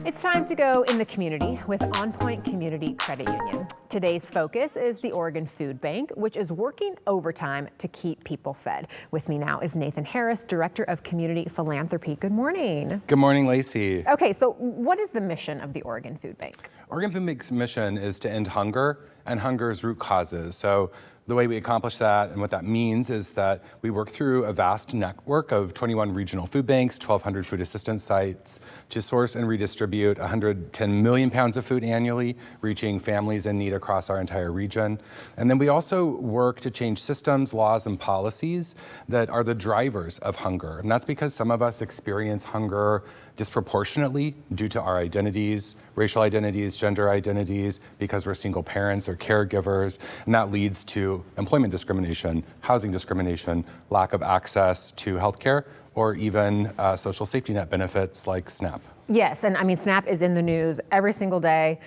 It's time to go in the community with On Point Community Credit Union. Today's focus is the Oregon Food Bank, which is working overtime to keep people fed. With me now is Nathan Harris, Director of Community Philanthropy. Good morning. Good morning, Lacey. Okay, so what is the mission of the Oregon Food Bank? Oregon Food Bank's mission is to end hunger and hunger's root causes. So the way we accomplish that and what that means is that we work through a vast network of 21 regional food banks, 1,200 food assistance sites to source and redistribute 110 million pounds of food annually, reaching families in need across our entire region. And then we also work to change systems, laws, and policies that are the drivers of hunger. And that's because some of us experience hunger disproportionately due to our identities, racial identities, gender identities, because we're single parents or caregivers, and that leads to employment discrimination, housing discrimination, lack of access to healthcare, or even social safety net benefits like SNAP. Yes, and I mean, SNAP is in the news every single day.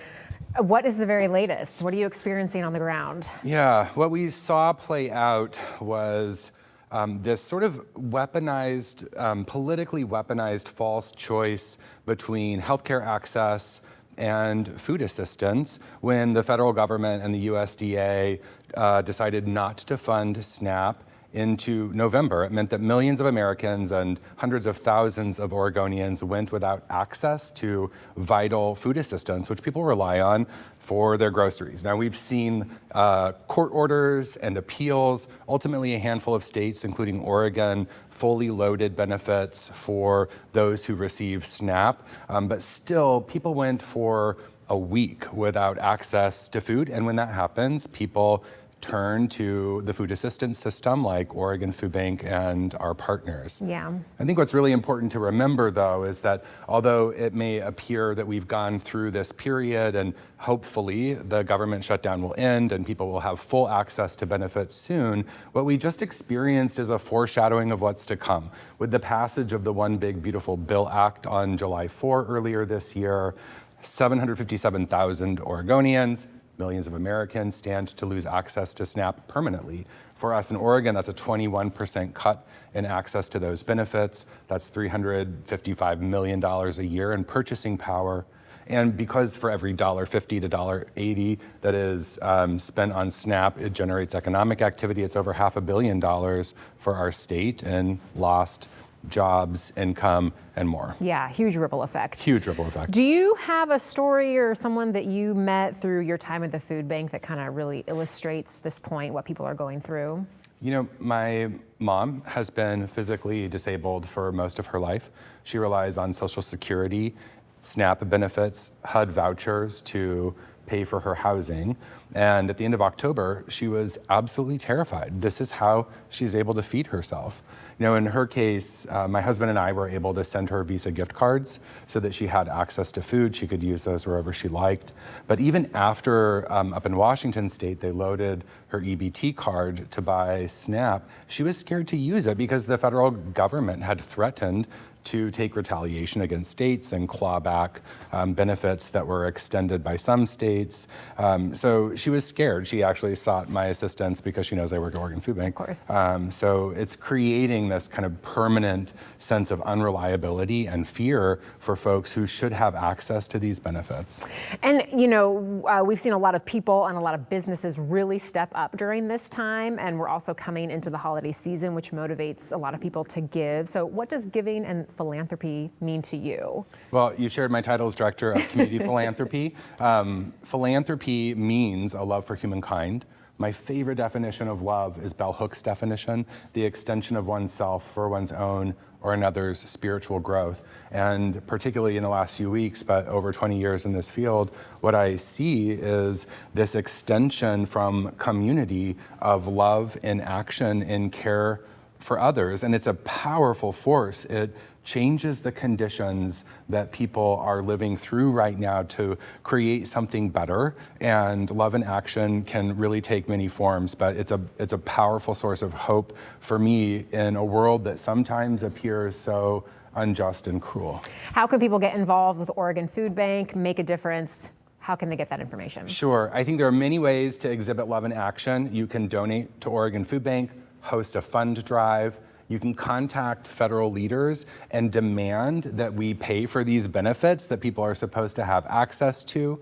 What is the very latest? What are you experiencing on the ground? Yeah, what we saw play out was this sort of weaponized, politically weaponized false choice between healthcare access and food assistance when the federal government and the USDA decided not to fund SNAP into November. It meant that millions of Americans and hundreds of thousands of Oregonians went without access to vital food assistance, which people rely on for their groceries. Now, we've seen court orders and appeals. Ultimately, a handful of states, including Oregon, fully loaded benefits for those who receive SNAP. But still, people went for a week without access to food. And when that happens, people turn to the food assistance system like Oregon Food Bank and our partners. Yeah. I think what's really important to remember, though, is that although it may appear that we've gone through this period and hopefully the government shutdown will end and people will have full access to benefits soon, what we just experienced is a foreshadowing of what's to come. With the passage of the One Big Beautiful Bill Act on July 4 earlier this year, 757,000 Oregonians, millions of Americans stand to lose access to SNAP permanently. For us in Oregon, that's a 21% cut in access to those benefits. That's $355 million a year in purchasing power. And because for every $1.50 to $1.80 that is spent on SNAP, it generates economic activity. It's over $500 million for our state in lost jobs, income, and more. Yeah, huge ripple effect. Huge ripple effect. Do you have a story or someone that you met through your time at the food bank that kind of really illustrates this point, what people are going through? You know, my mom has been physically disabled for most of her life. She relies on Social Security, SNAP benefits, HUD vouchers to pay for her housing. And at the end of October, she was absolutely terrified. This is how she's able to feed herself. You know, in her case, my husband and I were able to send her Visa gift cards so that she had access to food. She could use those wherever she liked. But even after, up in Washington State, they loaded her EBT card to buy SNAP, she was scared to use it because the federal government had threatened to take retaliation against states and claw back benefits that were extended by some states. So she was scared. She actually sought my assistance because she knows I work at Oregon Food Bank. Of course. So it's creating this kind of permanent sense of unreliability and fear for folks who should have access to these benefits. And, you know, we've seen a lot of people and a lot of businesses really step up during this time. And we're also coming into the holiday season, which motivates a lot of people to give. So what does giving and philanthropy mean to you? Well, you shared my title as Director of Community Philanthropy. Philanthropy means a love for humankind. My favorite definition of love is Bell Hook's definition, the extension of oneself for one's own or another's spiritual growth. And particularly in the last few weeks, but over 20 years in this field, what I see is this extension from community of love in action, in care for others. And it's a powerful force. It changes the conditions that people are living through right now to create something better. And love in action can really take many forms, but it's a powerful source of hope for me in a world that sometimes appears so unjust and cruel. How can people get involved with Oregon Food Bank, make a difference? How can they get that information? Sure. I think there are many ways to exhibit love in action. You can donate to Oregon Food Bank, host a fund drive. you can contact federal leaders and demand that we pay for these benefits that people are supposed to have access to.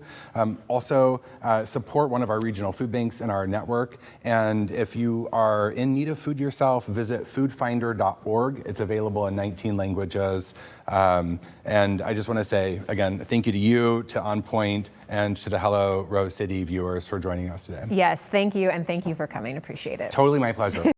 Also, support one of our regional food banks in our network. And if you are in need of food yourself, visit foodfinder.org. It's available in 19 languages. And I just want to say, again, thank you to you, to On Point, and to the Hello Rose City viewers for joining us today. Yes, thank you, and thank you for coming. Appreciate it. Totally my pleasure.